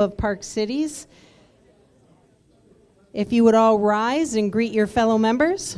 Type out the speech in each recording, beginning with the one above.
of Park Cities. If you would all rise and greet your fellow members.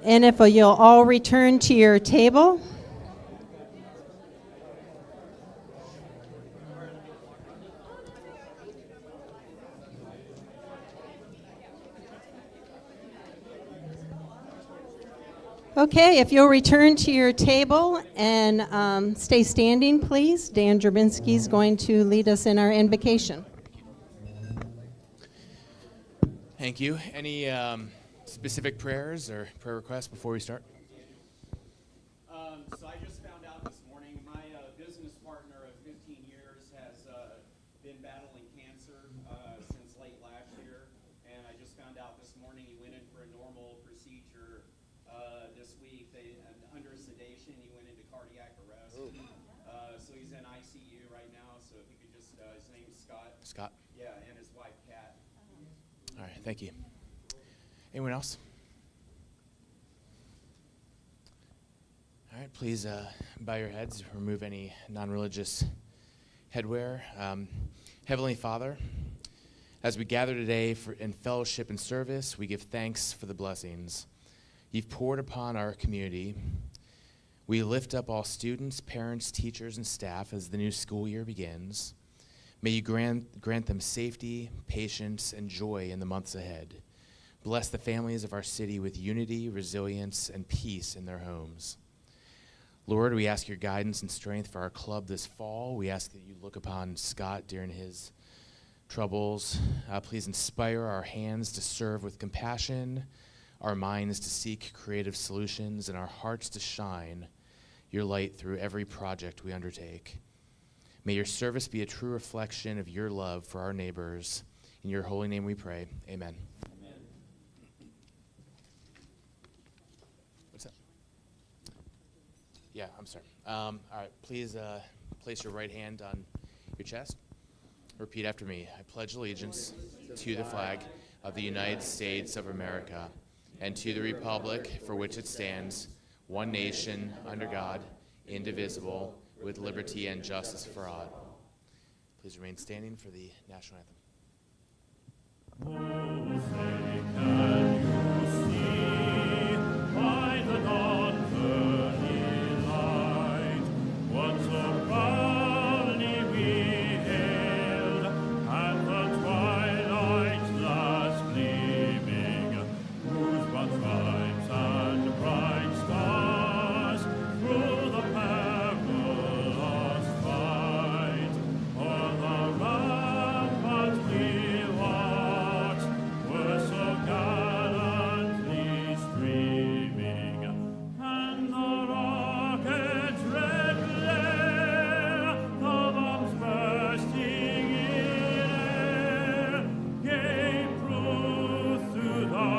And if you'll all return to your table. Okay, if you'll return to your table and stay standing, please. Dan Drabinski is going to lead us in our invocation. Thank you. Any specific prayers or prayer requests before we start? So I just found out this morning my business partner of 15 years has been battling cancer since late last year, and I just found out this morning he went in for a normal procedure this week. Under sedation, he went into cardiac arrest. So he's in ICU right now, so if you could just, his name's Scott. Scott. Yeah, and his wife, Kat. All right, thank you. Anyone else? All right, please bow your heads, remove any non-religious headwear. Heavenly Father, as we gather today in fellowship and service, we give thanks for the blessings you've poured upon our community. We lift up all students, parents, teachers, and staff as the new school year begins. May you grant them safety, patience, and joy in the months ahead. Bless the families of our city with unity, resilience, and peace in their homes. Lord, we ask your guidance and strength for our club this fall. We ask that you look upon Scott during his troubles. Please inspire our hands to serve with compassion, our minds to seek creative solutions, and our hearts to shine your light through every project we undertake. May your service be a true reflection of your love for our neighbors. In your holy name we pray. Amen. Amen. Yeah, I'm sorry. All right, please place your right hand on your chest. Repeat after me. I pledge allegiance to the flag of the United States of America and to the republic for which it stands, one nation, under God, indivisible, with liberty and justice for all. Please remain standing for the national anthem. Oh, say can you see by the dawn's early light what so proudly we hailed at the twilight's last gleaming, whose broad stripes and bright stars through the perilous fight o'er the ramparts we watched were so gallantly streaming, and the rocket's red glare, the bombs bursting in air, gave proof through the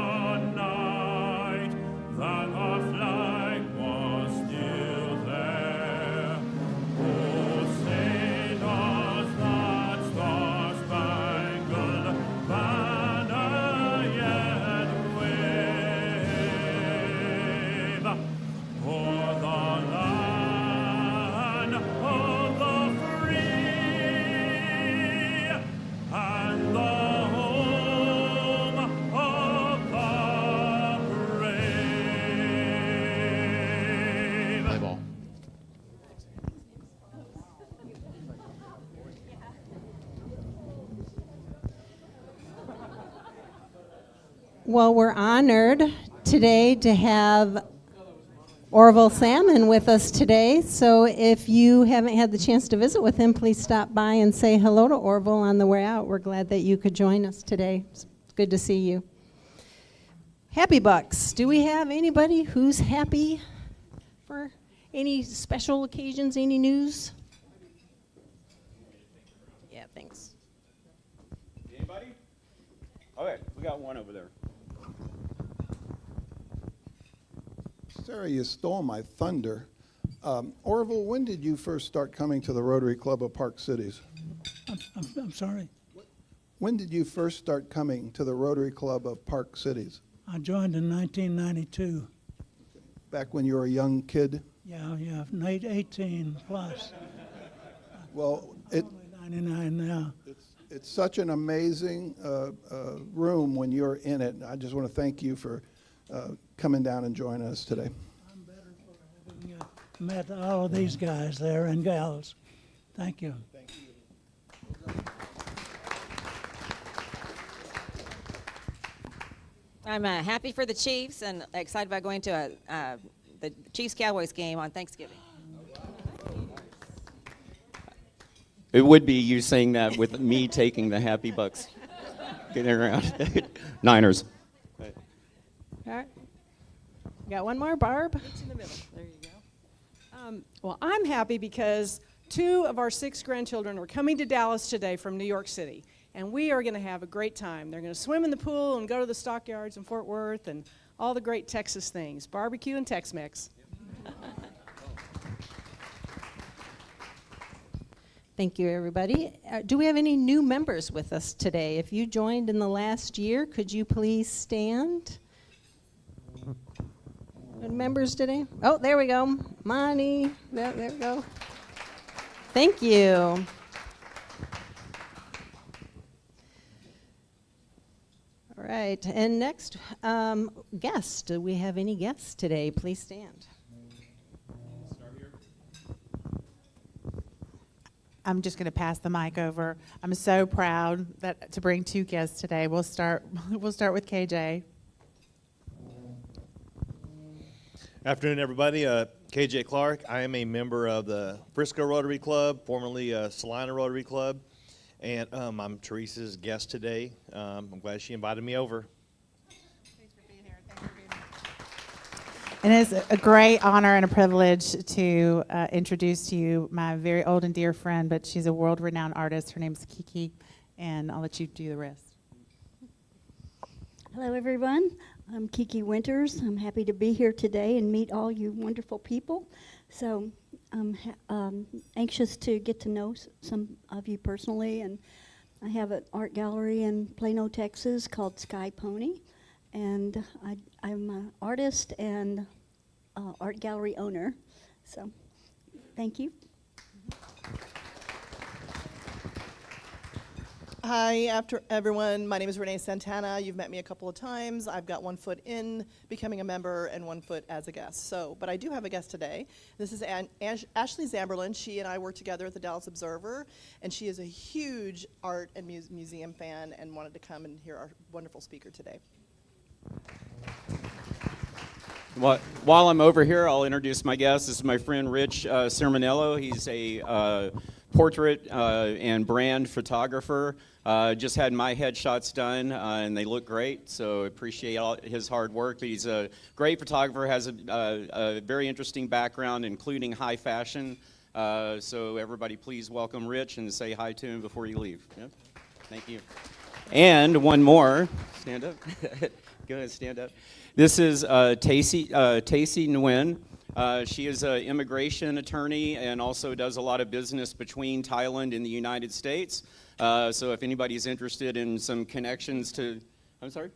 night that our flag was still there. Oh, say does that star-spangled banner yet wave o'er the land of the free and the home of the brave? Play ball. Well, we're honored today to have Orville Salmon with us today. So if you haven't had the chance to visit with him, please stop by and say hello to Orville on the way out. We're glad that you could join us today. It's good to see you. Happy Bucks. Do we have anybody who's happy for any special occasions? Any news? Yeah, thanks. Anybody? Okay, we got one over there. Sarah, you stole my thunder. Orville, when did you first start coming to the Rotary Club of Park Cities? I'm sorry. When did you first start coming to the Rotary Club of Park Cities? I joined in 1992. Back when you were a young kid? Yeah, 18 plus. Well, Only 99 now. it's such an amazing room when you're in it. I just want to thank you for coming down and joining us today. I'm better for having met all of these guys there and gals. Thank you. I'm happy for the Chiefs and excited about going to the Chiefs-Cowboys game on Thanksgiving. It would be you saying that with me taking the Happy Bucks. Getting around. Niners. All right. Got one more, Barb? It's in the middle. There you go. Well, I'm happy because 2 of our 6 grandchildren are coming to Dallas today from New York City, and we are going to have a great time. They're going to swim in the pool and go to the stockyards in Fort Worth and all the great Texas things, barbecue and Tex-Mex. Thank you, everybody. Do we have any new members with us today? If you joined in the last year, could you please stand? Good members today? Oh, there we go. Monty. There we go. Thank you. All right, and next, guest. Do we have any guests today? Please stand. I'm just going to pass the mic over. I'm so proud to bring 2 guests today. We'll start with KJ. Afternoon, everybody. KJ Clark. I am a member of the Frisco Rotary Club, formerly Salina Rotary Club, and I'm Teresa's guest today. I'm glad she invited me over. Thanks for being here. And it's a great honor and a privilege to introduce to you my very old and dear friend, but she's a world-renowned artist. Her name's Kiki, and I'll let you do the rest. Hello, everyone. I'm Kiki Winters. I'm happy to be here today and meet all you wonderful people. So I'm anxious to get to know some of you personally. And I have an art gallery in Plano, Texas called Sky Pony. And I'm an artist and art gallery owner. So thank you. Hi, everyone. My name is Renee Santana. You've met me a couple of times. I've got 1 foot in becoming a member and 1 foot as a guest. But I do have a guest today. This is Ashley Zamberlin. She and I work together at the Dallas Observer, and she is a huge art and museum fan and wanted to come and hear our wonderful speaker today. While I'm over here, I'll introduce my guest. This is my friend Rich Sermonello. He's a portrait and brand photographer. Just had my headshots done, and they look great, so appreciate his hard work. But he's a great photographer, has a very interesting background, including high fashion. So everybody please welcome Rich and say hi to him before you leave. Yep. Thank you. And one more. Stand up. Go ahead, stand up. This is Tacy Nguyen. She is an immigration attorney and also does a lot of business between Thailand and the United States. So if anybody's interested in some connections to, I'm sorry?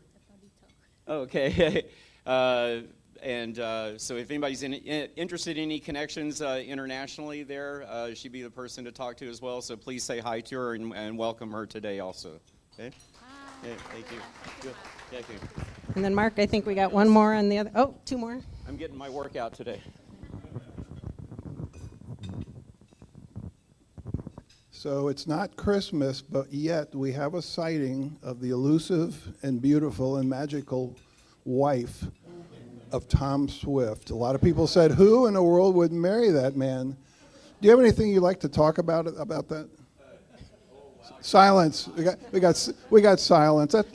Oh, okay. So if anybody's interested in any connections internationally there, she'd be the person to talk to as well. So please say hi to her and welcome her today also. Okay? Hi. Yeah, thank you. Good. Thank you. And then Mark, I think we got one more on the other. Oh, 2 more. I'm getting my workout today. So it's not Christmas, but yet we have a sighting of the elusive and beautiful and magical wife of Tom Swift. A lot of people said, who in the world would marry that man? Do you have anything you'd like to talk about that? Silence. We got silence. That's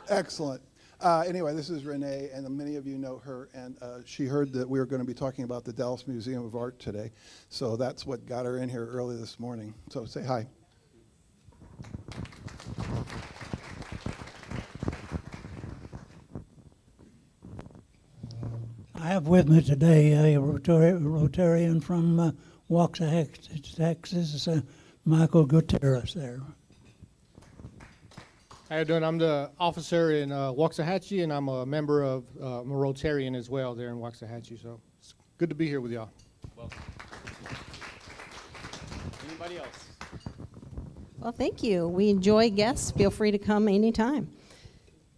excellent. Anyway, this is Renee, and many of you know her, and she heard that we were going to be talking about the Dallas Museum of Art today, so that's what got her in here early this morning. So say hi. I have with me today a Rotarian from Waxahachie, Texas, Michael Gutierrez there. How you doing? I'm the officer in Waxahachie, and I'm a member of I'm a Rotarian as well there in Waxahachie. So it's good to be here with y'all. Welcome. Anybody else? Well, thank you. We enjoy guests. Feel free to come anytime.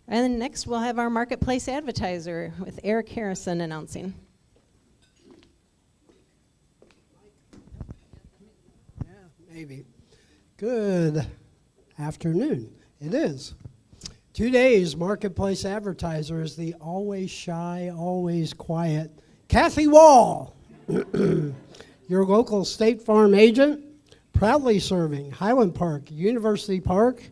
And then next we'll have our marketplace advertiser with Eric Harrison announcing. Yeah, maybe. Good afternoon. It is. Today's marketplace advertiser is the always shy, always quiet Kathy Wall, your local State Farm agent, proudly serving Highland Park, University Park,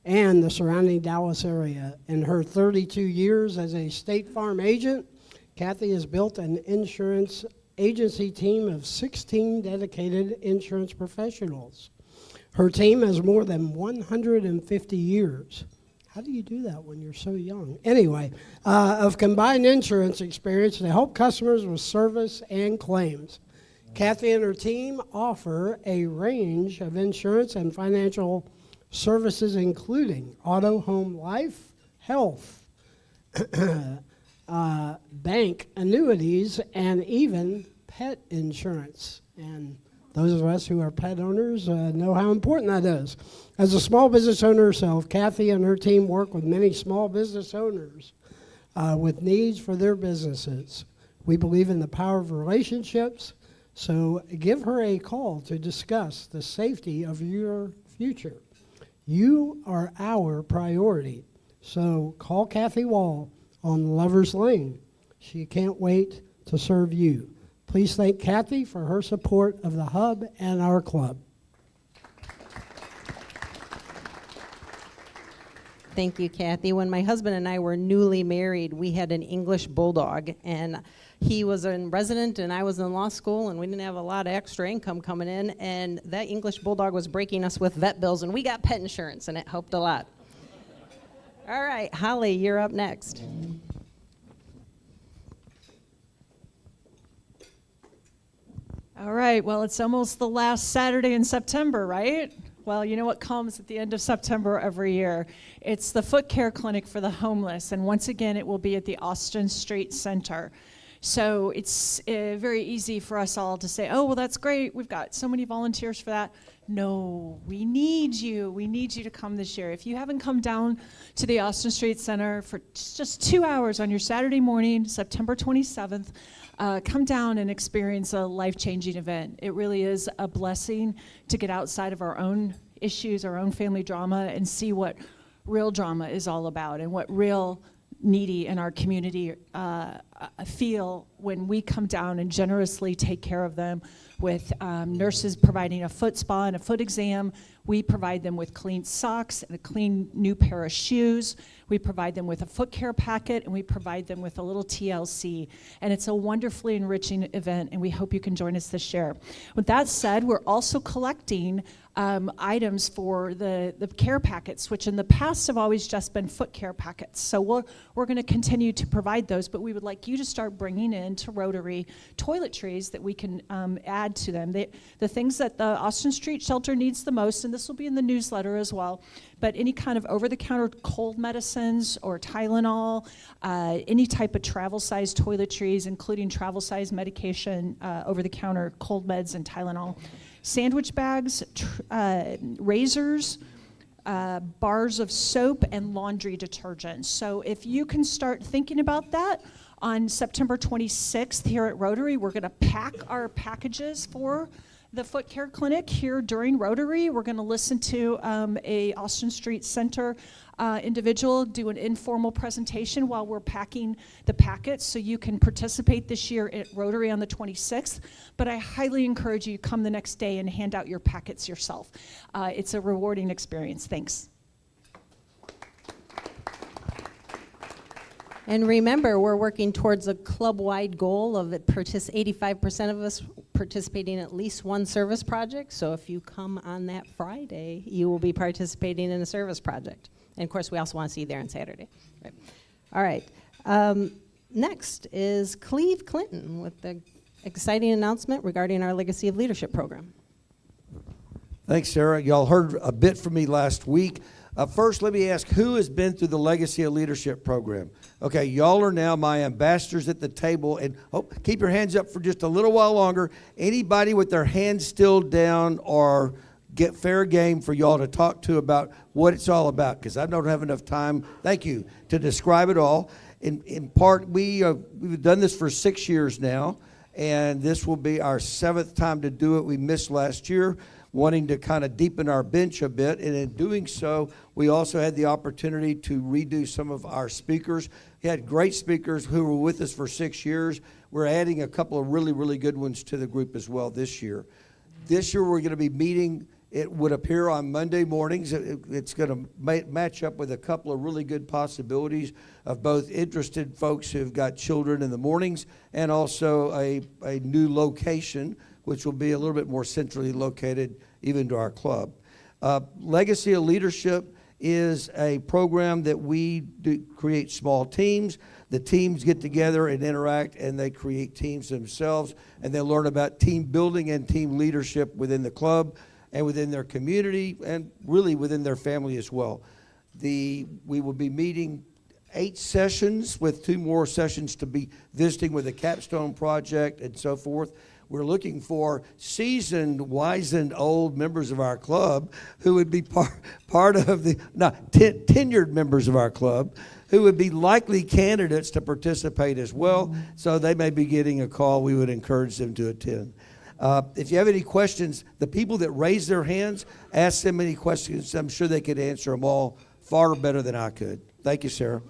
and the surrounding Dallas area. In her 32 years as a State Farm agent, Kathy has built an insurance agency team of 16 dedicated insurance professionals. Her team has more than 150 years. How do you do that when you're so young? Anyway, of combined insurance experience to help customers with service and claims. Kathy and her team offer a range of insurance and financial services including auto, home, life, health, bank, annuities, and even pet insurance. And those of us who are pet owners know how important that is. As a small business owner herself, Kathy and her team work with many small business owners with needs for their businesses. We believe in the power of relationships, so give her a call to discuss the safety of your future. You are our priority, so call Kathy Wall on Lover's Lane. She can't wait to serve you. Please thank Kathy for her support of the Hub and our club. Thank you, Kathy. When my husband and I were newly married, we had an English bulldog, and he was a resident and I was in law school, and we didn't have a lot of extra income coming in, and that English bulldog was breaking us with vet bills, and we got pet insurance, and it helped a lot. All right, Holly, you're up next. All right, well, it's almost the last Saturday in September, right? Well, you know what comes at the end of September every year? It's the Foot Care Clinic for the Homeless, and once again, it will be at the Austin Street Center. So it's very easy for us all to say, oh, well, that's great. We've got so many volunteers for that. No, we need you. We need you to come this year. If you haven't come down to the Austin Street Center for just 2 hours on your Saturday morning, September 27th, come down and experience a life-changing event. It really is a blessing to get outside of our own issues, our own family drama, and see what real drama is all about and what real needy in our community feel when we come down and generously take care of them with nurses providing a foot spa and a foot exam. We provide them with clean socks and a clean new pair of shoes. We provide them with a foot care packet, and we provide them with a little TLC. And it's a wonderfully enriching event, and we hope you can join us this year. With that said, we're also collecting items for the care packets, which in the past have always just been foot care packets. So we're going to continue to provide those, but we would like you to start bringing in to Rotary toiletries that we can add to them. The things that the Austin Street Shelter needs the most, and this will be in the newsletter as well, but any kind of over-the-counter cold medicines or Tylenol, any type of travel-size toiletries, including travel-size medication, over-the-counter cold meds and Tylenol, sandwich bags, razors, bars of soap, and laundry detergent. So if you can start thinking about that, on September 26th here at Rotary, we're going to pack our packages for the Foot Care Clinic here during Rotary. We're going to listen to a Austin Street Center individual do an informal presentation while we're packing the packets, so you can participate this year at Rotary on the 26th. But I highly encourage you to come the next day and hand out your packets yourself. It's a rewarding experience. Thanks. And remember, we're working towards a club-wide goal of 85% of us participating in at least one service project. So if you come on that Friday, you will be participating in a service project. And of course, we also want to see you there on Saturday. Right. All right. Next is Cleve Clinton with the exciting announcement regarding our Legacy of Leadership program. Thanks, Sarah. Y'all heard a bit from me last week. First, let me ask, who has been through the Legacy of Leadership program? Okay, y'all are now my ambassadors at the table, and keep your hands up for just a little while longer. Anybody with their hands still down or get fair game for y'all to talk to about what it's all about, because I don't have enough time, thank you, to describe it all. In part, we've done this for 6 years now, and this will be our 7th time to do it. We missed last year, wanting to kind of deepen our bench a bit, and in doing so, we also had the opportunity to redo some of our speakers. We had great speakers who were with us for 6 years. We're adding a couple of really, really good ones to the group as well this year. This year, we're going to be meeting, it would appear on Monday mornings. It's going to match up with a couple of really good possibilities of both interested folks who've got children in the mornings and also a new location, which will be a little bit more centrally located even to our club. Legacy of Leadership is a program that we do create small teams. The teams get together and interact, and they create teams themselves, and they learn about team building and team leadership within the club and within their community and really within their family as well. We will be meeting 8 sessions with 2 more sessions to be visiting with the capstone project and so forth. We're looking for seasoned, wizened, old members of our club who would be part of the, tenured members of our club who would be likely candidates to participate as well. So they may be getting a call. We would encourage them to attend. If you have any questions, the people that raise their hands, ask them any questions. I'm sure they could answer them all far better than I could. Thank you, Sarah.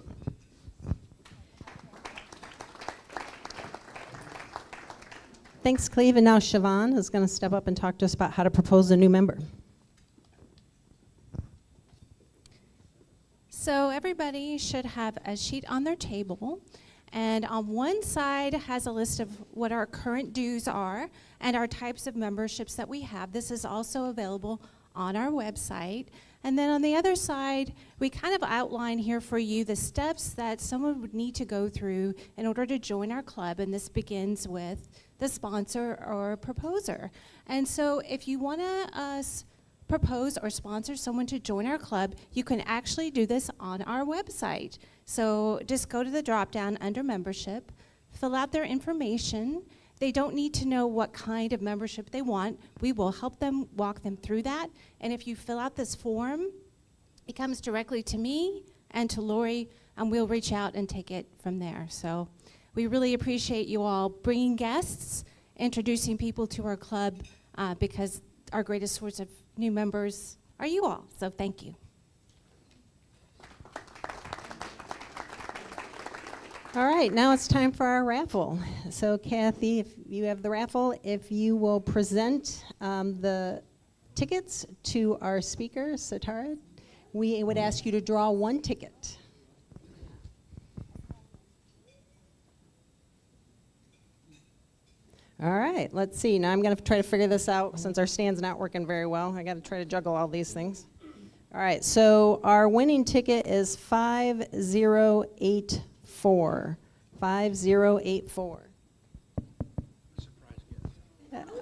Thanks, Cleve. And now Siobhan is going to step up and talk to us about how to propose a new member. So everybody should have a sheet on their table, and on one side has a list of what our current dues are and our types of memberships that we have. This is also available on our website. And then on the other side, we kind of outline here for you the steps that someone would need to go through in order to join our club, and this begins with the sponsor or proposer. And so if you want to propose or sponsor someone to join our club, you can actually do this on our website. So just go to the drop-down under membership, fill out their information. They don't need to know what kind of membership they want. We will help them walk them through that. And if you fill out this form, it comes directly to me and to Lori, and we'll reach out and take it from there. So we really appreciate you all bringing guests, introducing people to our club, because our greatest source of new members are you all. So thank you. All right, now it's time for our raffle. So Kathy, if you have the raffle, if you will present the tickets to our speaker, Setareh, we would ask you to draw one ticket. All right, let's see. Now I'm going to try to figure this out since our stand's not working very well. I got to try to juggle all these things. All right, so our winning ticket is 5084. 5084.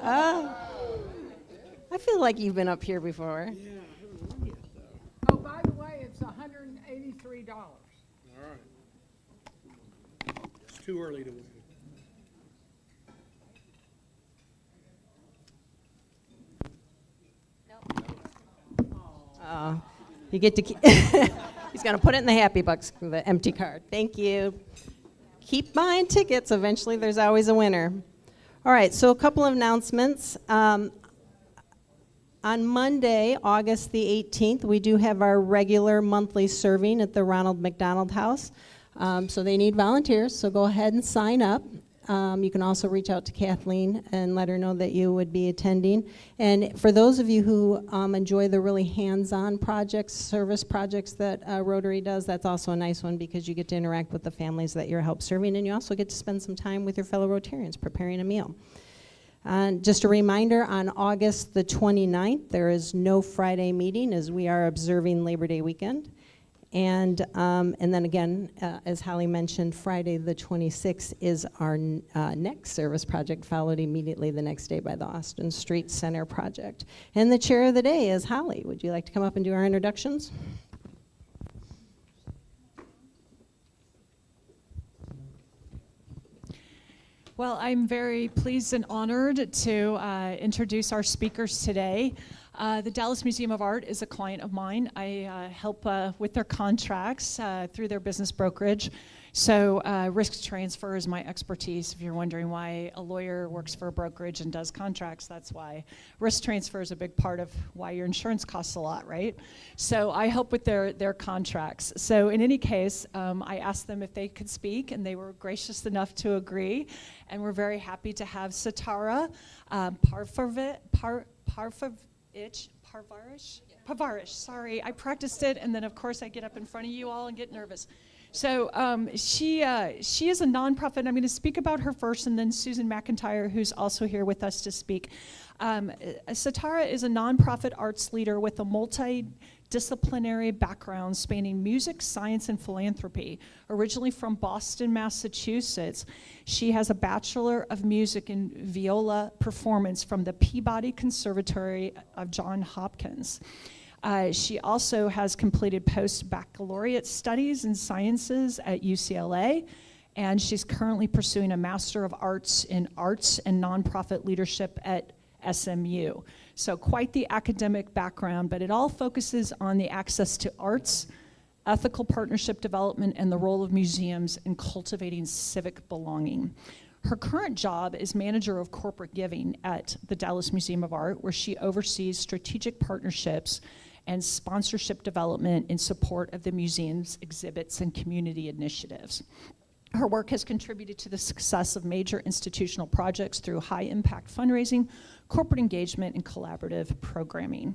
I feel like you've been up here before. Yeah, I haven't won yet, though. Oh, by the way, it's $183. All right. It's too early to win. You get to keep he's going to put it in the happy bucks, the empty card. Thank you. Keep buying tickets. Eventually, there's always a winner. All right, so a couple of announcements. On Monday, August the 18th, we do have our regular monthly serving at the Ronald McDonald House. So they need volunteers, so go ahead and sign up. You can also reach out to Kathleen and let her know that you would be attending. And for those of you who enjoy the really hands-on projects, service projects that Rotary does, that's also a nice one because you get to interact with the families that you're help serving, and you also get to spend some time with your fellow Rotarians preparing a meal. Just a reminder, on August the 29th, there is no Friday meeting as we are observing Labor Day weekend. And then again, as Holly mentioned, Friday the 26th is our next service project, followed immediately the next day by the Austin Street Center project. And the chair of the day is Holly. Would you like to come up and do our introductions? Well, I'm very pleased and honored to introduce our speakers today. The Dallas Museum of Art is a client of mine. I help with their contracts through their business brokerage. So risk transfer is my expertise. If you're wondering why a lawyer works for a brokerage and does contracts, that's why. Risk transfer is a big part of why your insurance costs a lot, right? So I help with their contracts. So in any case, I asked them if they could speak, and they were gracious enough to agree. And we're very happy to have Setareh Parvaresh, sorry, I practiced it, and then of course I get up in front of you all and get nervous. So she is a nonprofit. I'm going to speak about her first, and then Susan McIntyre, who's also here with us to speak. Setareh is a nonprofit arts leader with a multidisciplinary background spanning music, science, and philanthropy. Originally from Boston, Massachusetts, she has a Bachelor of Music in Viola Performance from the Peabody Conservatory of Johns Hopkins. She also has completed post-baccalaureate studies in sciences at UCLA, and she's currently pursuing a Master of Arts in Arts and Nonprofit Leadership at SMU. So quite the academic background, but it all focuses on the access to arts, ethical partnership development, and the role of museums in cultivating civic belonging. Her current job is manager of corporate giving at the Dallas Museum of Art, where she oversees strategic partnerships and sponsorship development in support of the museum's exhibits and community initiatives. Her work has contributed to the success of major institutional projects through high-impact fundraising, corporate engagement, and collaborative programming.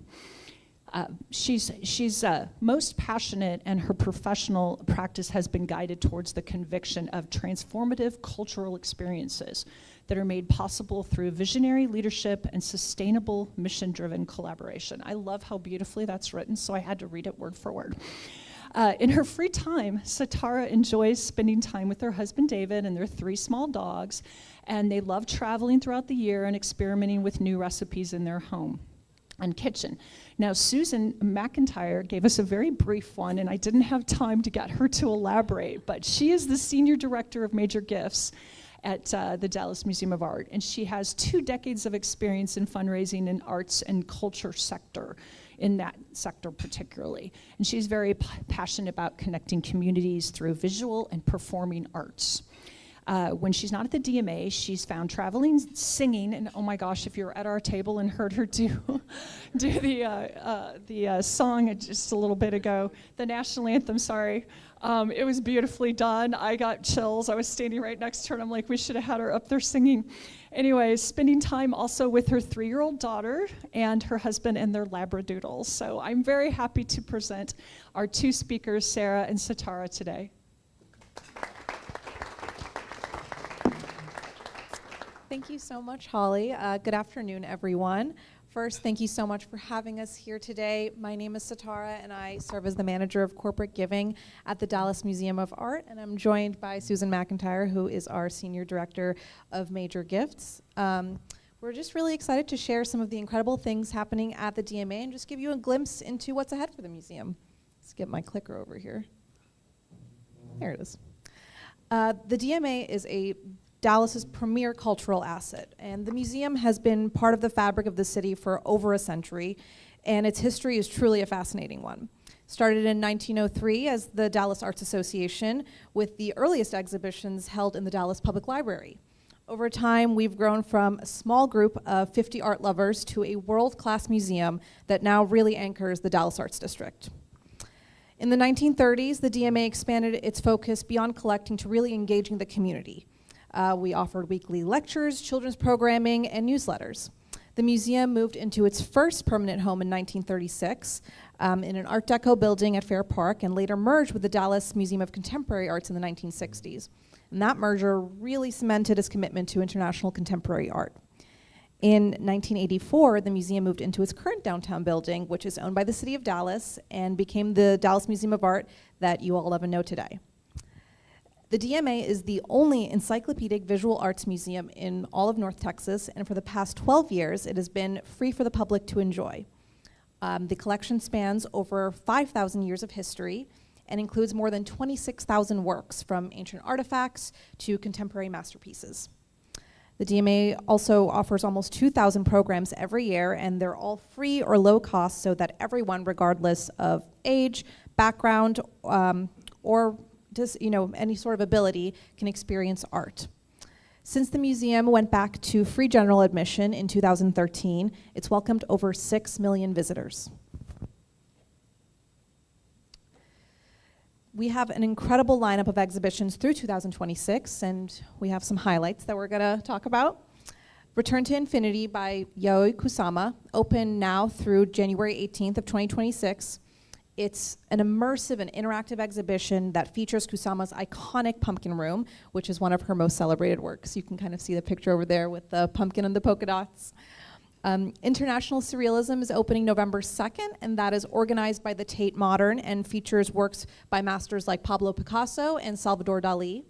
She's most passionate, and her professional practice has been guided towards the conviction of transformative cultural experiences that are made possible through visionary leadership and sustainable mission-driven collaboration. I love how beautifully that's written, so I had to read it word for word. In her free time, Setareh enjoys spending time with her husband David and their 3 small dogs, and they love traveling throughout the year and experimenting with new recipes in their home and kitchen. Now, Susan McIntyre gave us a very brief one, and I didn't have time to get her to elaborate, but she is the Senior Director of Major Gifts at the Dallas Museum of Art, and she has 2 decades of experience in fundraising in arts and culture sector, in that sector particularly. And she's very passionate about connecting communities through visual and performing arts. When she's not at the DMA, she's found traveling, singing, and oh my gosh, if you were at our table and heard her do the song just a little bit ago, the national anthem, sorry, it was beautifully done. I got chills. I was standing right next to her, and I'm like, we should have had her up there singing. Anyways, spending time also with her 3-year-old daughter and her husband and their Labradoodles. So I'm very happy to present our 2 speakers, Sarah and Setareh, today. Thank you so much, Holly. Good afternoon, everyone. First, thank you so much for having us here today. My name is Setareh, and I serve as the manager of corporate giving at the Dallas Museum of Art, and I'm joined by Susan McIntyre, who is our senior director of major gifts. We're just really excited to share some of the incredible things happening at the DMA and just give you a glimpse into what's ahead for the museum. Let's get my clicker over here. There it is. The DMA is Dallas's premier cultural asset, and the museum has been part of the fabric of the city for over a century, and its history is truly a fascinating one. Started in 1903 as the Dallas Arts Association, with the earliest exhibitions held in the Dallas Public Library. Over time, we've grown from a small group of 50 art lovers to a world-class museum that now really anchors the Dallas Arts District. In the 1930s, the DMA expanded its focus beyond collecting to really engaging the community. We offered weekly lectures, children's programming, and newsletters. The museum moved into its first permanent home in 1936 in an Art Deco building at Fair Park, and later merged with the Dallas Museum of Contemporary Arts in the 1960s. And that merger really cemented its commitment to international contemporary art. In 1984, the museum moved into its current downtown building, which is owned by the city of Dallas, and became the Dallas Museum of Art that you all love and know today. The DMA is the only encyclopedic visual arts museum in all of North Texas, and for the past 12 years, it has been free for the public to enjoy. The collection spans over 5,000 years of history and includes more than 26,000 works, from ancient artifacts to contemporary masterpieces. The DMA also offers almost 2,000 programs every year, and they're all free or low cost so that everyone, regardless of age, background, or just, any sort of ability, can experience art. Since the museum went back to free general admission in 2013, it's welcomed over 6 million visitors. We have an incredible lineup of exhibitions through 2026, and we have some highlights that we're gonna talk about. Return to Infinity by Yayoi Kusama, open now through January 18th of 2026. It's an immersive and interactive exhibition that features Kusama's iconic pumpkin room, which is one of her most celebrated works. You can kind of see the picture over there with the pumpkin and the polka dots. International Surrealism is opening November 2nd, and that is organized by the Tate Modern and features works by masters like Pablo Picasso and Salvador Dali.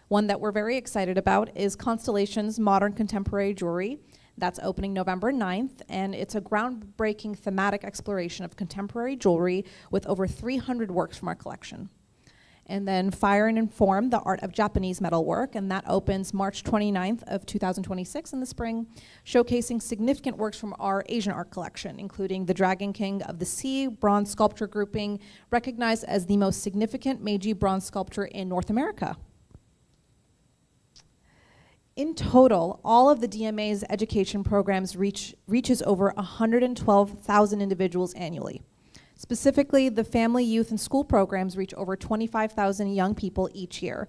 One that we're very excited about is Constellation's Modern Contemporary Jewelry. That's opening November 9th, and it's a groundbreaking thematic exploration of contemporary jewelry with over 300 works from our collection. And then Fire and Inform, the art of Japanese metalwork, and that opens March 29th of 2026 in the spring, showcasing significant works from our Asian art collection, including the Dragon King of the Sea bronze sculpture grouping, recognized as the most significant Meiji bronze sculpture in North America. In total, all of the DMA's education programs reaches over 112,000 individuals annually. Specifically, the family, youth, and school programs reach over 25,000 young people each year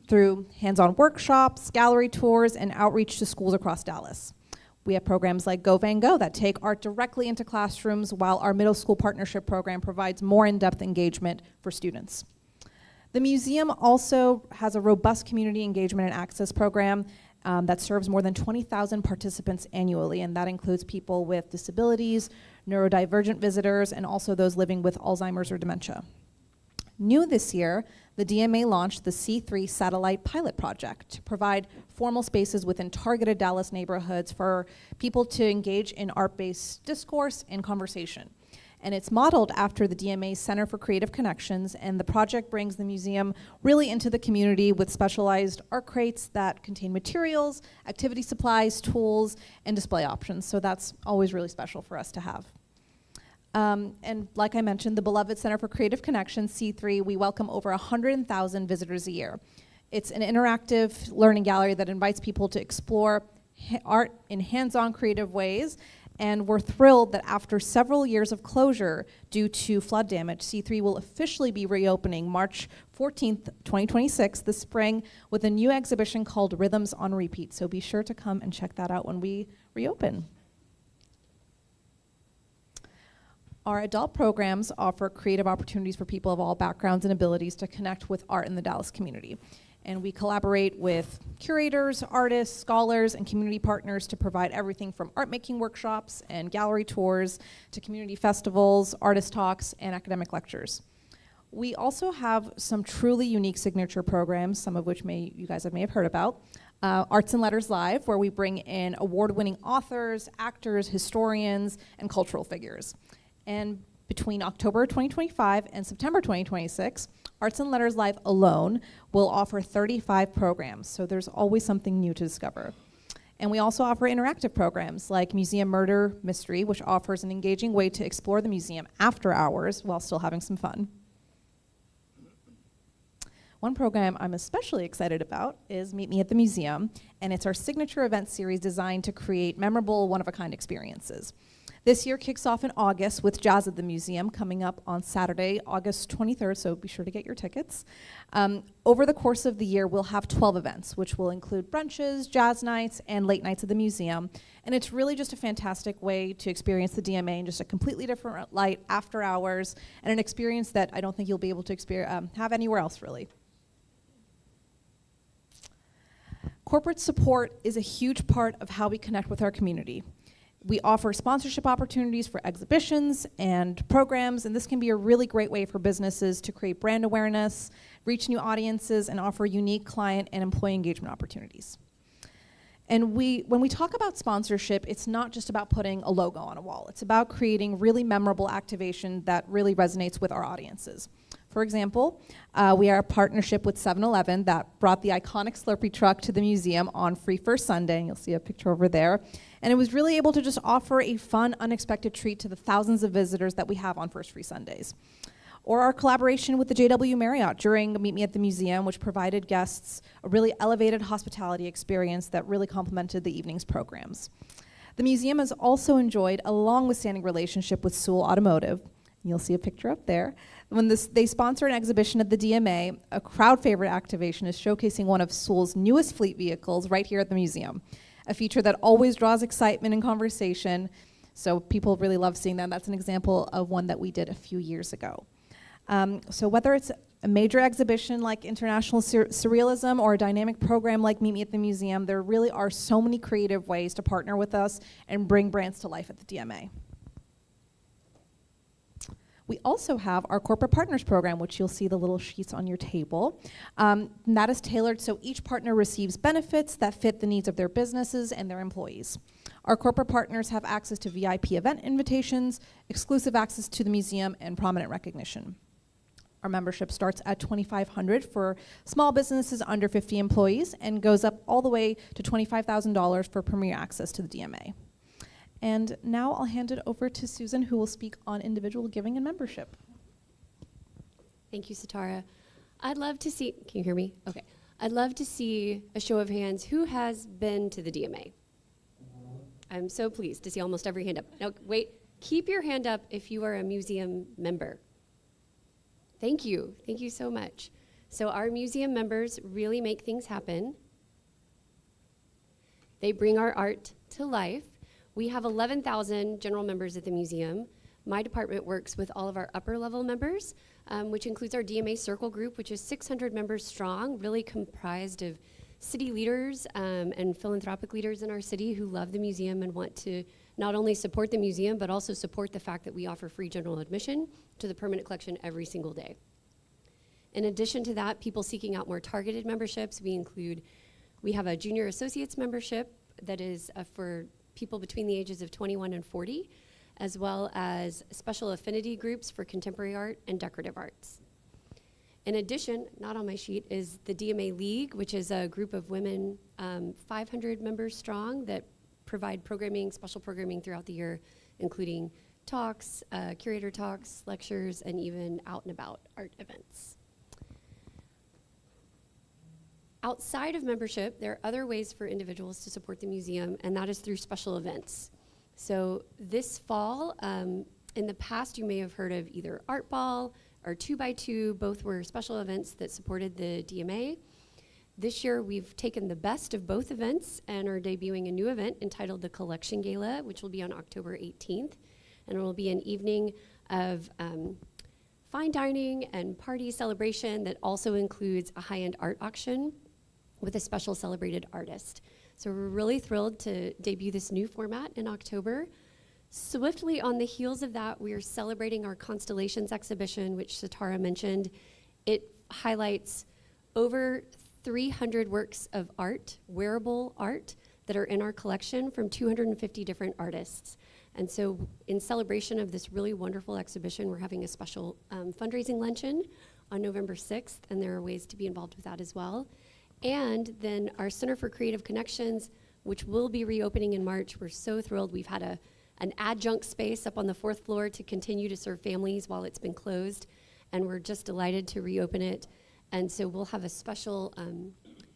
through hands-on workshops, gallery tours, and outreach to schools across Dallas. We have programs like Go Van Go that take art directly into classrooms, while our middle school partnership program provides more in-depth engagement for students. The museum also has a robust community engagement and access program that serves more than 20,000 participants annually, and that includes people with disabilities, neurodivergent visitors, and also those living with Alzheimer's or dementia. New this year, the DMA launched the C3 Satellite Pilot Project to provide formal spaces within targeted Dallas neighborhoods for people to engage in art-based discourse and conversation. And it's modeled after the DMA's Center for Creative Connections, and the project brings the museum really into the community with specialized art crates that contain materials, activity supplies, tools, and display options. So that's always really special for us to have. And like I mentioned, the beloved Center for Creative Connections, C3, we welcome over 100,000 visitors a year. It's an interactive learning gallery that invites people to explore art in hands-on creative ways, and we're thrilled that after several years of closure due to flood damage, C3 will officially be reopening March 14th, 2026, this spring, with a new exhibition called Rhythms on Repeat. So be sure to come and check that out when we reopen. Our adult programs offer creative opportunities for people of all backgrounds and abilities to connect with art in the Dallas community. And we collaborate with curators, artists, scholars, and community partners to provide everything from art making workshops and gallery tours to community festivals, artist talks, and academic lectures. We also have some truly unique signature programs, some of which you guys may have heard about. Arts and Letters Live, where we bring in award-winning authors, actors, historians, and cultural figures. And between October 2025 and September 2026, Arts and Letters Live alone will offer 35 programs, so there's always something new to discover. And we also offer interactive programs like Museum Murder Mystery, which offers an engaging way to explore the museum after hours while still having some fun. One program I'm especially excited about is Meet Me at the Museum, and it's our signature event series designed to create memorable, one-of-a-kind experiences. This year kicks off in August with Jazz at the Museum coming up on Saturday, August 23rd, so be sure to get your tickets. Over the course of the year, we'll have 12 events, which will include brunches, jazz nights, and late nights at the museum. And it's really just a fantastic way to experience the DMA in just a completely different light after hours, and an experience that I don't think you'll be able to have anywhere else, really. Corporate support is a huge part of how we connect with our community. We offer sponsorship opportunities for exhibitions and programs, and this can be a really great way for businesses to create brand awareness, reach new audiences, and offer unique client and employee engagement opportunities. And when we talk about sponsorship, it's not just about putting a logo on a wall. It's about creating really memorable activation that really resonates with our audiences. For example, we are a partnership with 7-Eleven that brought the iconic Slurpee truck to the museum on Free First Sunday, and you'll see a picture over there. And it was really able to just offer a fun, unexpected treat to the thousands of visitors that we have on First Free Sundays. Or our collaboration with the JW Marriott during Meet Me at the Museum, which provided guests a really elevated hospitality experience that really complemented the evening's programs. The museum has also enjoyed a long-standing relationship with Sewell Automotive. You'll see a picture up there. When they sponsor an exhibition at the DMA, a crowd favorite activation is showcasing one of Sewell's newest fleet vehicles right here at the museum, a feature that always draws excitement and conversation, so people really love seeing that. That's an example of one that we did a few years ago. So whether it's a major exhibition like International Surrealism or a dynamic program like Meet Me at the Museum, there really are so many creative ways to partner with us and bring brands to life at the DMA. We also have our Corporate Partners Program, which you'll see the little sheets on your table. And that is tailored so each partner receives benefits that fit the needs of their businesses and their employees. Our corporate partners have access to VIP event invitations, exclusive access to the museum, and prominent recognition. Our membership starts at $2,500 for small businesses under 50 employees and goes up all the way to $25,000 for premier access to the DMA. And now I'll hand it over to Susan, who will speak on individual giving and membership. Thank you, Setareh. I'd love to see, can you hear me? Okay. I'd love to see a show of hands. Who has been to the DMA? I'm so pleased to see almost every hand up. Now, wait, keep your hand up if you are a museum member. Thank you. Thank you so much. So our museum members really make things happen. They bring our art to life. We have 11,000 general members at the museum. My department works with all of our upper level members, which includes our DMA Circle group, which is 600 members strong, really comprised of city leaders and philanthropic leaders in our city who love the museum and want to not only support the museum, but also support the fact that we offer free general admission to the permanent collection every single day. In addition to that, people seeking out more targeted memberships, we have a junior associates membership that is for people between the ages of 21 and 40, as well as special affinity groups for contemporary art and decorative arts. In addition, not on my sheet, is the DMA League, which is a group of women, 500 members strong, that provide programming, special programming throughout the year, including talks, curator talks, lectures, and even out and about art events. Outside of membership, there are other ways for individuals to support the museum, and that is through special events. So this fall, in the past, you may have heard of either Art Ball or 2x2. Both were special events that supported the DMA. This year, we've taken the best of both events and are debuting a new event entitled the Collection Gala, which will be on October 18th. And it will be an evening of fine dining and party celebration that also includes a high-end art auction with a special celebrated artist. So we're really thrilled to debut this new format in October. Swiftly on the heels of that, we are celebrating our Constellations exhibition, which Setareh mentioned. It highlights over 300 works of art, wearable art, that are in our collection from 250 different artists. And so in celebration of this really wonderful exhibition, we're having a special fundraising luncheon on November 6th, and there are ways to be involved with that as well. And then our Center for Creative Connections, which will be reopening in March. We're so thrilled. We've had an adjunct space up on the 4th floor to continue to serve families while it's been closed, and we're just delighted to reopen it. And so we'll have a special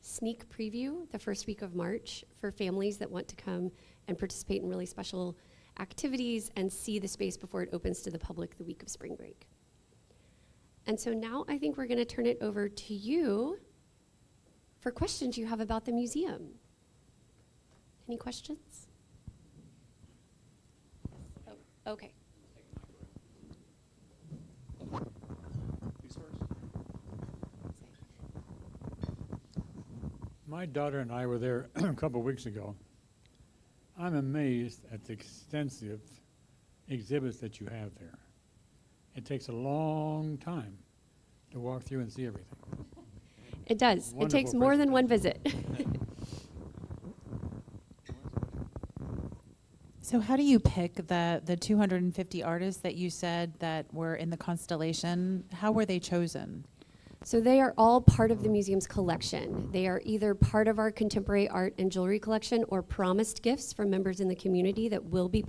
sneak preview the first week of March for families that want to come and participate in really special activities and see the space before it opens to the public the week of spring break. And so now I think we're going to turn it over to you for questions you have about the museum. Any questions? Oh, okay. My daughter and I were there a couple weeks ago. I'm amazed at the extensive exhibits that you have there. It takes a long time to walk through and see everything. It does. Wonderful it takes more than one visit. So how do you pick the 250 artists that you said that were in the Constellation? How were they chosen? So they are all part of the museum's collection. They are either part of our contemporary art and jewelry collection or promised gifts from members in the community that will be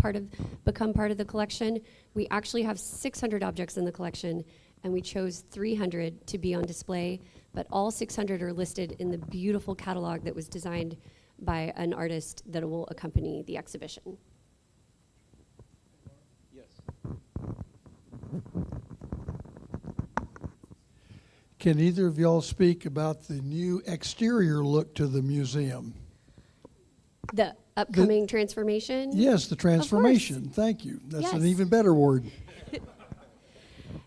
become part of the collection. We actually have 600 objects in the collection, and we chose 300 to be on display, but all 600 are listed in the beautiful catalog that was designed by an artist that will accompany the exhibition. Can either of y'all speak about the new exterior look to the museum? The upcoming transformation? Yes, the transformation. Thank you. That's an even better word.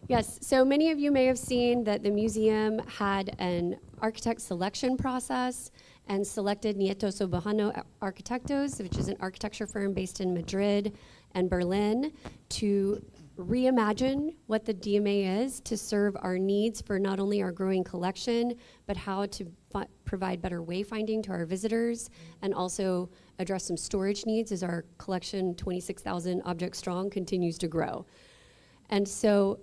Yes, so many of you may have seen that the museum had an architect selection process and selected SIOBHAN Arquitectos, which is an architecture firm based in Madrid and Berlin, to reimagine what the DMA is to serve our needs for not only our growing collection, but how to provide better wayfinding to our visitors and also address some storage needs as our collection, 26,000 objects strong, continues to grow. And so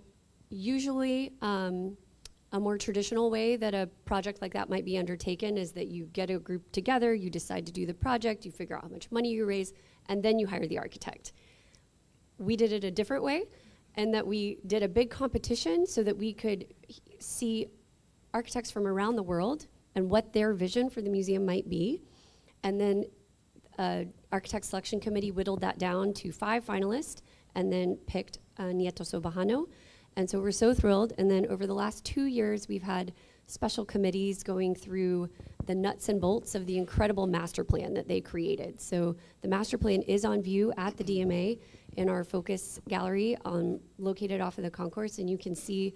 usually a more traditional way that a project like that might be undertaken is that you get a group together, you decide to do the project, you figure out how much money you raise, and then you hire the architect. We did it a different way, and that we did a big competition so that we could see architects from around the world and what their vision for the museum might be. And then architect selection committee whittled that down to 5 finalists and then picked SIOBHAN. And so we're so thrilled. And then over the last 2 years, we've had special committees going through the nuts and bolts of the incredible master plan that they created. So the master plan is on view at the DMA in our focus gallery located off of the concourse, and you can see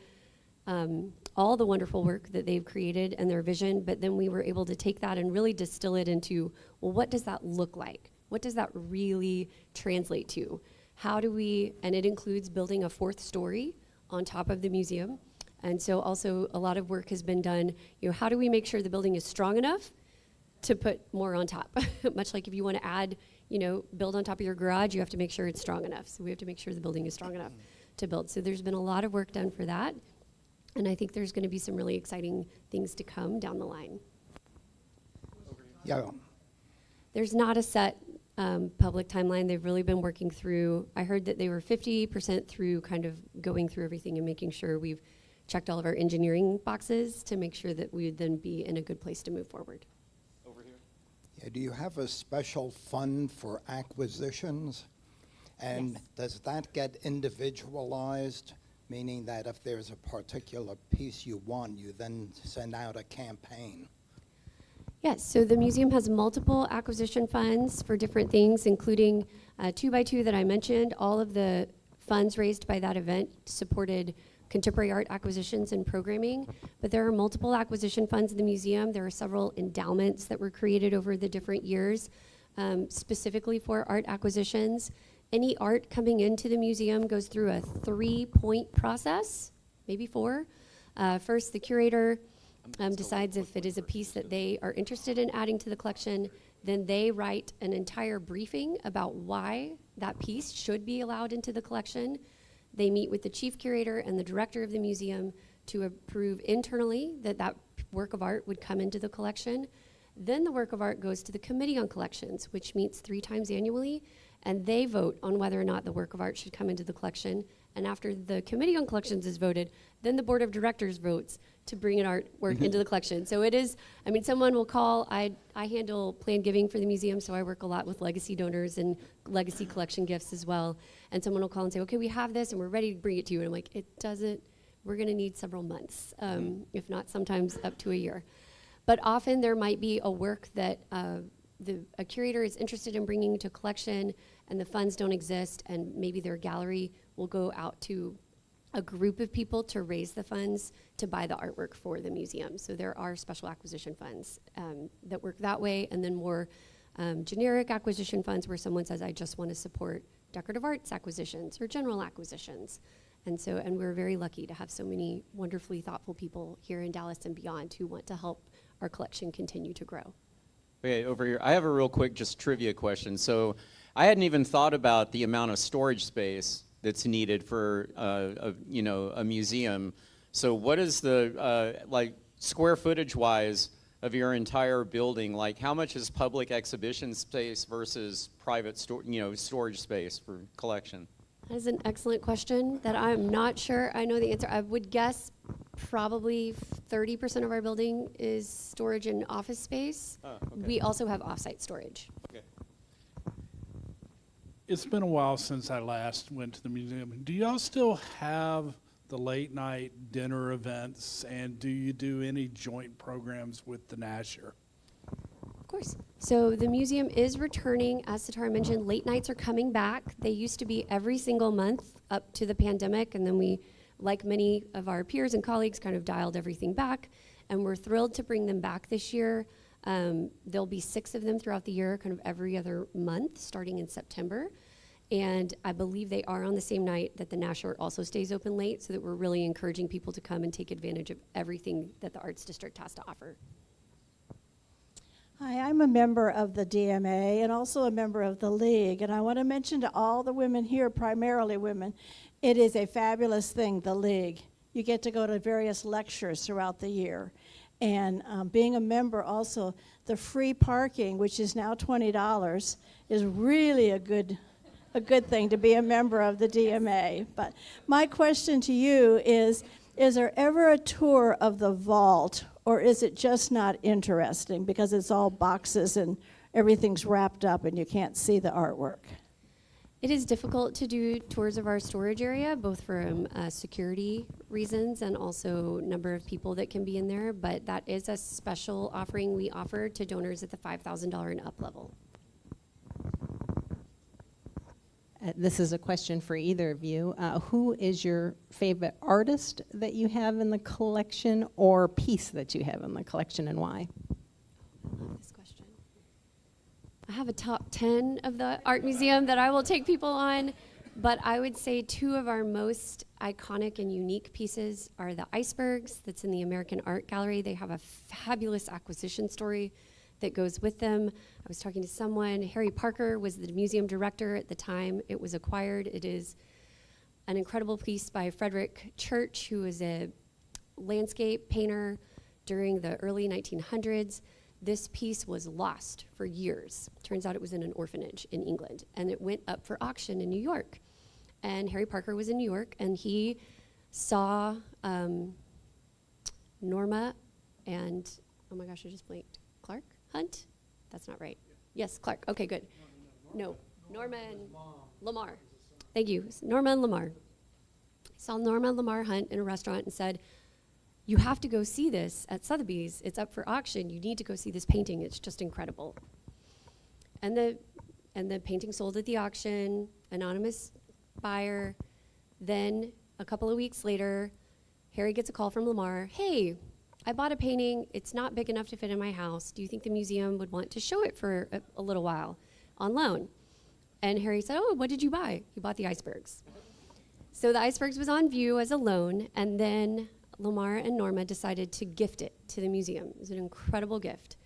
all the wonderful work that they've created and their vision, but then we were able to take that and really distill it into, well, what does that look like? What does that really translate to? How do we, and it includes building a 4th story on top of the museum. And so also a lot of work has been done, how do we make sure the building is strong enough to put more on top? Much like if you want to add, build on top of your garage, you have to make sure it's strong enough. So we have to make sure the building is strong enough to build. So there's been a lot of work done for that. And I think there's going to be some really exciting things to come down the line. Yeah. There's not a set public timeline. They've really been working through, I heard that they were 50% through kind of going through everything and making sure we've checked all of our engineering boxes to make sure that we would then be in a good place to move forward. Over here. Yeah, do you have a special fund for acquisitions? And Yes. does that get individualized, meaning that if there's a particular piece you want, you then send out a campaign? Yes, so the museum has multiple acquisition funds for different things, including 2x2 that I mentioned. All of the funds raised by that event supported contemporary art acquisitions and programming, but there are multiple acquisition funds in the museum. There are several endowments that were created over the different years, specifically for art acquisitions. Any art coming into the museum goes through a 3-point process, maybe 4. First, the curator decides if it is a piece that they are interested in adding to the collection. Then they write an entire briefing about why that piece should be allowed into the collection. They meet with the chief curator and the director of the museum to approve internally that that work of art would come into the collection. Then the work of art goes to the Committee on Collections, which meets 3 times annually, and they vote on whether or not the work of art should come into the collection. And after the Committee on Collections is voted, then the Board of Directors votes to bring an artwork into the collection. So it is, someone will call, I handle planned giving for the museum, so I work a lot with legacy donors and legacy collection gifts as well. And someone will call and say, okay, we have this and we're ready to bring it to you. And I'm like, it doesn't, we're gonna need several months, if not sometimes up to a year. But often there might be a work that a curator is interested in bringing to collection and the funds don't exist, and maybe their gallery will go out to a group of people to raise the funds to buy the artwork for the museum. So there are special acquisition funds that work that way, and then more generic acquisition funds where someone says, I just want to support decorative arts acquisitions or general acquisitions. And we're very lucky to have so many wonderfully thoughtful people here in Dallas and beyond who want to help our collection continue to grow. Okay, over here, I have a real quick just trivia question. So I hadn't even thought about the amount of storage space that's needed for a museum. So what is the, like square footage wise of your entire building, like how much is public exhibition space versus private storage space for collection? That is an excellent question that I'm not sure I know the answer. I would guess probably 30% of our building is storage and office space. Oh, okay. We also have off-site storage. Okay. It's been a while since I last went to the museum. Do y'all still have the late night dinner events, and do you do any joint programs with the Nasher? Of course. So the museum is returning, as Setareh mentioned, late nights are coming back. They used to be every single month up to the pandemic, and then we, like many of our peers and colleagues, kind of dialed everything back, and we're thrilled to bring them back this year. There'll be 6 of them throughout the year, kind of every other month, starting in September. And I believe they are on the same night that the Nasher also stays open late, so that we're really encouraging people to come and take advantage of everything that the Arts District has to offer. Hi, I'm a member of the DMA and also a member of the League, and I want to mention to all the women here, primarily women, it is a fabulous thing, the League. You get to go to various lectures throughout the year. And being a member also, the free parking, which is now $20, is really a good thing to be a member of the DMA. But my question to you is there ever a tour of the vault, or is it just not interesting because it's all boxes and everything's wrapped up and you can't see the artwork? It is difficult to do tours of our storage area, both for security reasons and also number of people that can be in there, but that is a special offering we offer to donors at the $5,000 and up level. This is a question for either of you. Who is your favorite artist that you have in the collection or piece that you have in the collection, and why? I love this question. I have a top 10 of the art museum that I will take people on, but I would say two of our most iconic and unique pieces are the icebergs that's in the American Art Gallery. They have a fabulous acquisition story that goes with them. I was talking to someone, Harry Parker was the museum director at the time it was acquired. It is an incredible piece by Frederick Church, who was a landscape painter during the early 1900s. This piece was lost for years. Turns out it was in an orphanage in England, and it went up for auction in New York. And Harry Parker was in New York, and he saw Norma and, oh my gosh, I just blanked, Clark Hunt? That's not right. Yes, Clark. Okay, good. No, Norma and Lamar. Thank you. Norma and Lamar. Saw Norma and Lamar Hunt in a restaurant and said, "You have to go see this at Sotheby's. It's up for auction. You need to go see this painting. It's just incredible." And the painting sold at the auction, anonymous buyer. Then a couple of weeks later, Harry gets a call from Lamar. "Hey, I bought a painting. It's not big enough to fit in my house. Do you think the museum would want to show it for a little while on loan?" And Harry said, "Oh, what did you buy?" He bought the icebergs. So the icebergs was on view as a loan, and then Lamar and Norma decided to gift it to the museum. It was an incredible gift,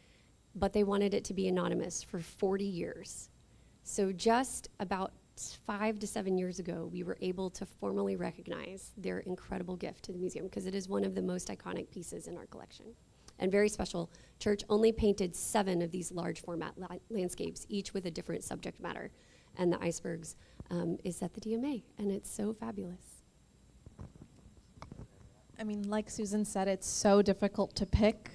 but they wanted it to be anonymous for 40 years. So just about 5 to 7 years ago, we were able to formally recognize their incredible gift to the museum, because it is one of the most iconic pieces in our collection. And very special. Church only painted 7 of these large format landscapes, each with a different subject matter. And the icebergs is at the DMA, and it's so fabulous. I mean, like Susan said, it's so difficult to pick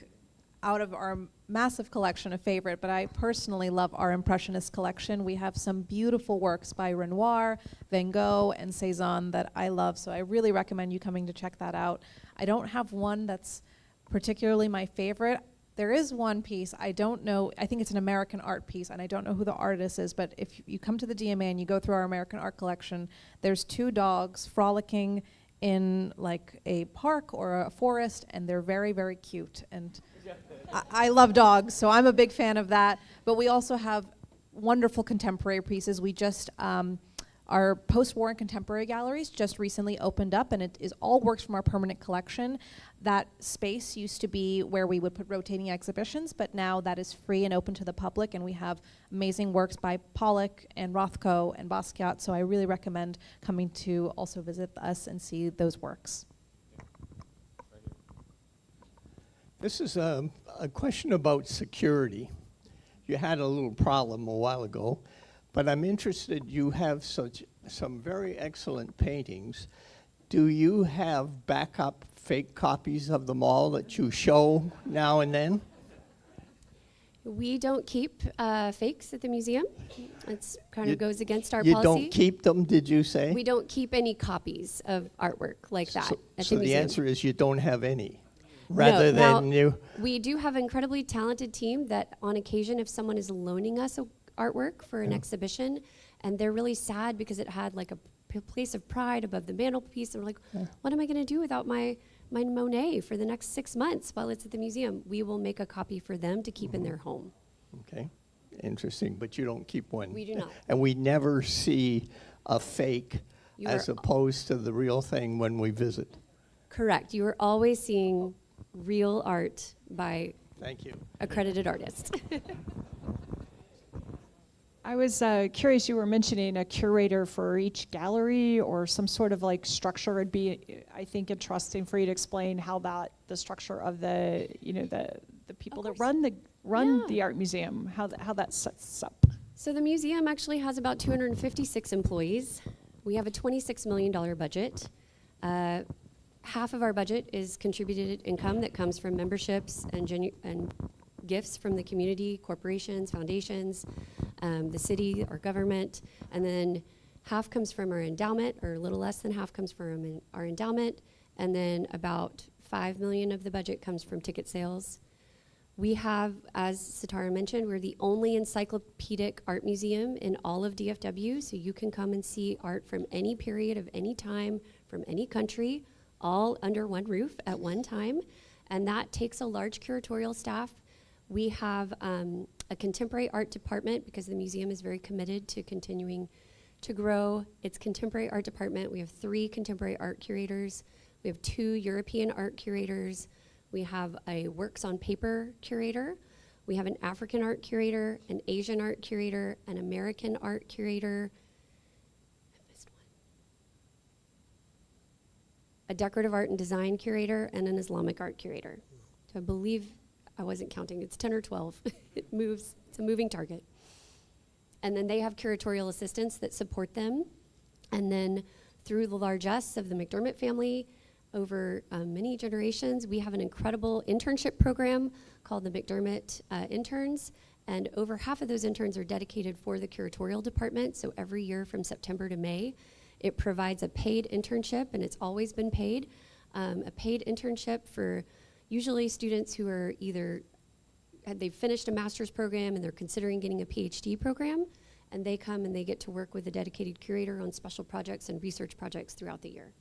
out of our massive collection a favorite, but I personally love our Impressionist collection. We have some beautiful works by Renoir, Van Gogh, and Cezanne that I love, so I really recommend you coming to check that out. I don't have one that's particularly my favorite. There is one piece, I don't know, I think it's an American art piece, and I don't know who the artist is, but if you come to the DMA and you go through our American art collection, there's 2 dogs frolicking in like a park or a forest, and they're very, very cute. And I love dogs, so I'm a big fan of that. But we also have wonderful contemporary pieces. We just, our post-war and contemporary galleries just recently opened up, and it is all works from our permanent collection. That space used to be where we would put rotating exhibitions, but now that is free and open to the public, and we have amazing works by Pollock and Rothko and Basquiat, so I really recommend coming to also visit us and see those works. This is a question about security. You had a little problem a while ago, but I'm interested, you have some very excellent paintings. Do you have backup fake copies of them all that you show now and then? We don't keep fakes at the museum. It kind of goes against our You policy. don't keep them, did you say? We don't keep any copies of artwork like that at So the the museum. answer is you don't have any, rather than you. We do have an incredibly talented team that on occasion, if someone is loaning us artwork for an exhibition, and they're really sad because it had like a place of pride above the mantelpiece, and we're like, what am I gonna do without my Monet for the next 6 months while it's at the museum? We will make a copy for them to keep in their home. Okay, interesting, but you don't keep one. We do not. And we never see a fake You as are opposed to the real thing when we visit. Correct. You are always seeing real art by Thank you. accredited artists. I was curious, you were mentioning a curator for each gallery or some sort of like structure. It'd be, I think, interesting for you to explain how the structure of the people that run the art museum, how that sets up. So the museum actually has about 256 employees. We have a $26 million budget. Half of our budget is contributed income that comes from memberships and gifts from the community, corporations, foundations, the city, our government, and then Half comes from our endowment, or a little less than half comes from our endowment, and then about $5 million of the budget comes from ticket sales. We have, as Setareh mentioned, we're the only encyclopedic art museum in all of DFW, so you can come and see art from any period of any time, from any country, all under one roof at one time, and that takes a large curatorial staff. We have a contemporary art department because the museum is very committed to continuing to grow its contemporary art department. We have 3 contemporary art curators. We have 2 European art curators. We have a works on paper curator. We have an African art curator, an Asian art curator, an American art curator. I missed one. A decorative art and design curator, and an Islamic art curator. So I believe, I wasn't counting, it's 10 or 12. It moves, it's a moving target. And then they have curatorial assistants that support them. And then through the largesse of the McDermott family, over many generations, we have an incredible internship program called the McDermott Interns, and over half of those interns are dedicated for the curatorial department. So every year from September to May, it provides a paid internship, and it's always been paid, a paid internship for usually students who are either, they've finished a master's program and they're considering getting a PhD program, and they come and they get to work with a dedicated curator on special projects and research projects throughout the year.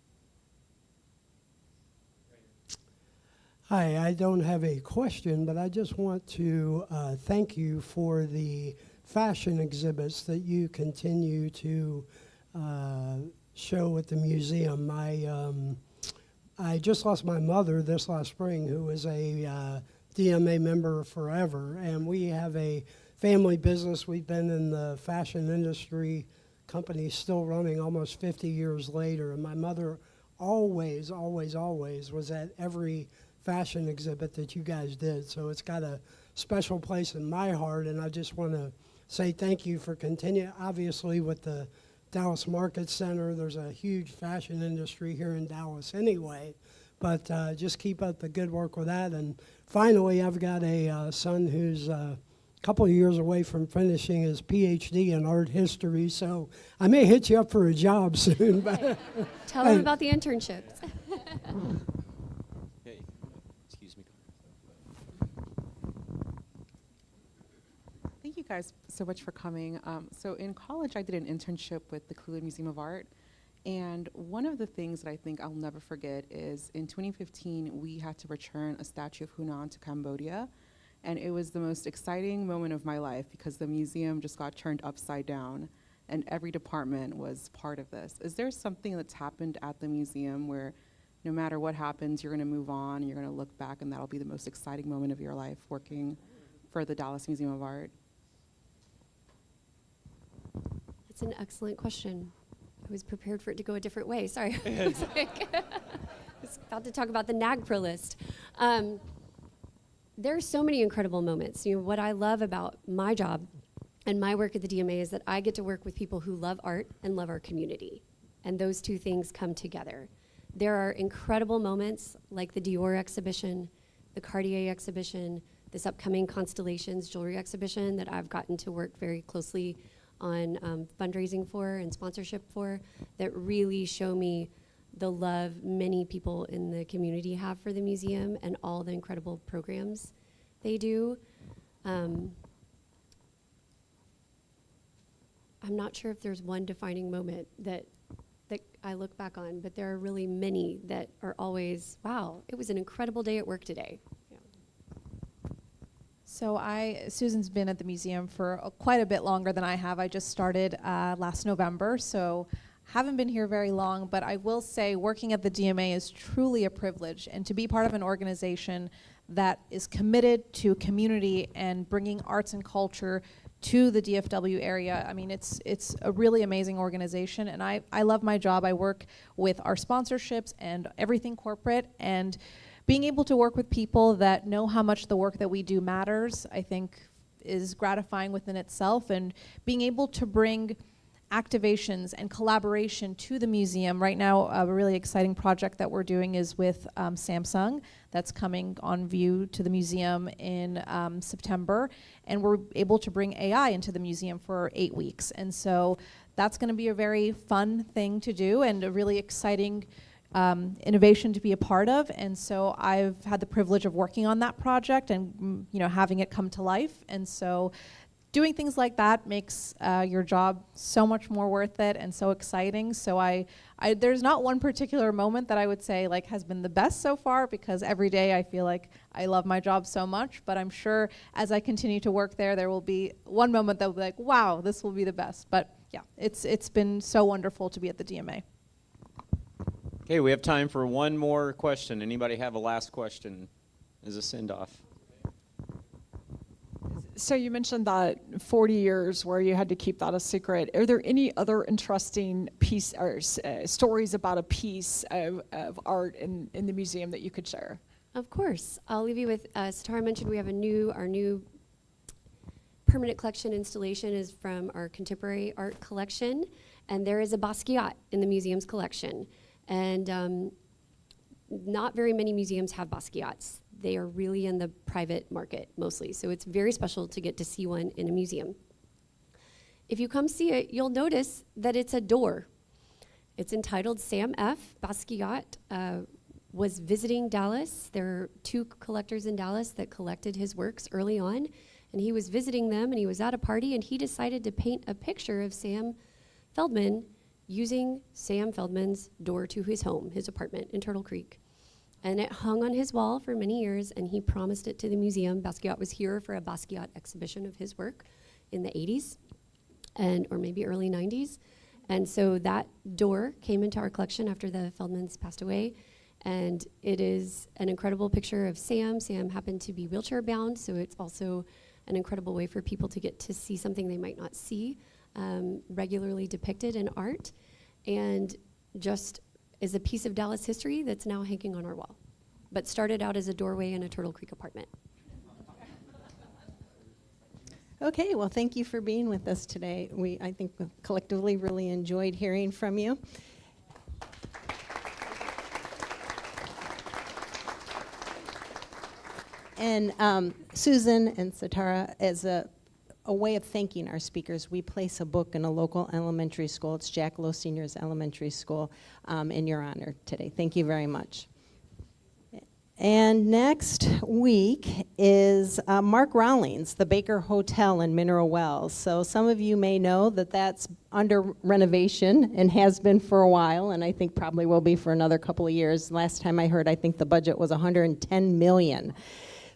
Hi, I don't have a question, but I just want to thank you for the fashion exhibits that you continue to show at the museum. I just lost my mother this last spring, who was a DMA member forever, and we have a family business. We've been in the fashion industry, company still running almost 50 years later, and my mother always, always, always was at every fashion exhibit that you guys did. So it's got a special place in my heart, and I just want to say thank you for continuing. Obviously, with the Dallas Market Center, there's a huge fashion industry here in Dallas anyway, but just keep up the good work with that. And finally, I've got a son who's a couple of years away from finishing his PhD in art history, so I may hit you up for a job soon. Hey, tell him about the internships. Thank you guys so much for coming. So in college, I did an internship with the CLEVE Museum of Art. And one of the things that I think I'll never forget is in 2015, we had to return a statue of Hunan to Cambodia. And it was the most exciting moment of my life because the museum just got turned upside down and every department was part of this. Is there something that's happened at the museum where no matter what happens, you're going to move on and you're going to look back and that'll be the most exciting moment of your life working for the Dallas Museum of Art? That's an excellent question. I was prepared for it to go a different way. Sorry. I was about to talk about the NAGPRA list. There are so many incredible moments. You know, what I love about my job and my work at the DMA is that I get to work with people who love art and love our community. And those two things come together. There are incredible moments like the Dior exhibition, the Cartier exhibition, this upcoming Constellations jewelry exhibition that I've gotten to work very closely on fundraising for and sponsorship for, that really show me the love many people in the community have for the museum and all the incredible programs they do. I'm not sure if there's one defining moment that I look back on, but there are really many that are always, wow, it was an incredible day at work today. So Susan's been at the museum for quite a bit longer than I have. I just started last November, so haven't been here very long, but I will say working at the DMA is truly a privilege, and to be part of an organization that is committed to community and bringing arts and culture to the DFW area. I mean, it's a really amazing organization, and I love my job. I work with our sponsorships and everything corporate, and being able to work with people that know how much the work that we do matters, I think is gratifying within itself, and being able to bring activations and collaboration to the museum. Right now, a really exciting project that we're doing is with Samsung that's coming on view to the museum in September, and we're able to bring AI into the museum for 8 weeks. And so that's going to be a very fun thing to do and a really exciting innovation to be a part of. And so I've had the privilege of working on that project and having it come to life. And so doing things like that makes your job so much more worth it and so exciting. So there's not one particular moment that I would say like has been the best so far, because every day I feel like I love my job so much. But I'm sure as I continue to work there will be one moment that will be like, wow, this will be the best. But yeah, it's been so wonderful to be at the DMA. Okay, we have time for one more question. Anybody have a last question as a send-off? So you mentioned that 40 years where you had to keep that a secret. Are there any other interesting piece or stories about a piece of art in the museum that you could share? Of course. I'll leave you with, Setareh mentioned we have our new permanent collection installation is from our contemporary art collection, and there is a Basquiat in the museum's collection. And not very many museums have Basquiats. They are really in the private market mostly, so it's very special to get to see one in a museum. If you come see it, you'll notice that it's a door. It's entitled Sam F. Basquiat was visiting Dallas. There are 2 collectors in Dallas that collected his works early on, and he was visiting them, and he was at a party, and he decided to paint a picture of Sam Feldman using Sam Feldman's door to his home, his apartment in Turtle Creek. And it hung on his wall for many years, and he promised it to the museum. Basquiat was here for a Basquiat exhibition of his work in the 80s, or maybe early 90s. And so that door came into our collection after the Feldmans passed away. And it is an incredible picture of Sam. Sam happened to be wheelchair bound, so it's also an incredible way for people to get to see something they might not see regularly depicted in art, and just is a piece of Dallas history that's now hanging on our wall, but started out as a doorway in a Turtle Creek apartment. Okay, well, thank you for being with us today. I think we collectively really enjoyed hearing from you. And Susan and Setareh, as a way of thanking our speakers, we place a book in a local elementary school. It's Jack Lowe Seniors Elementary School in your honor today. Thank you very much. And next week is Mark Rawlings, the Baker Hotel in Mineral Wells. So some of you may know that that's under renovation and has been for a while, and I think probably will be for another couple of years. Last time I heard, I think the budget was $110 million.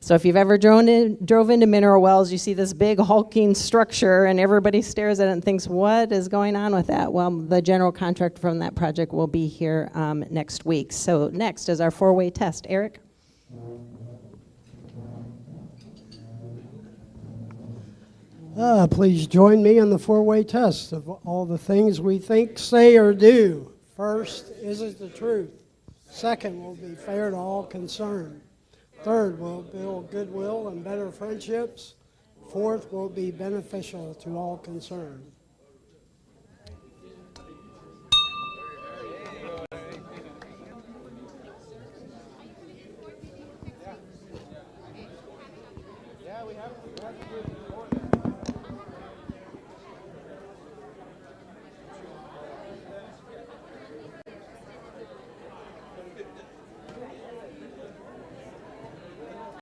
So if you've ever drove into Mineral Wells, you see this big hulking structure, and everybody stares at it and thinks, what is going on with that? Well, the general contractor from that project will be here next week. So next is our 4-way test. Eric? Please join me in the 4-way test of all the things we think, say, or do. First, is it the truth? Second, will be fair to all concerned. Third, will build goodwill and better friendships. Fourth, will be beneficial to all concerned. Yeah, we have to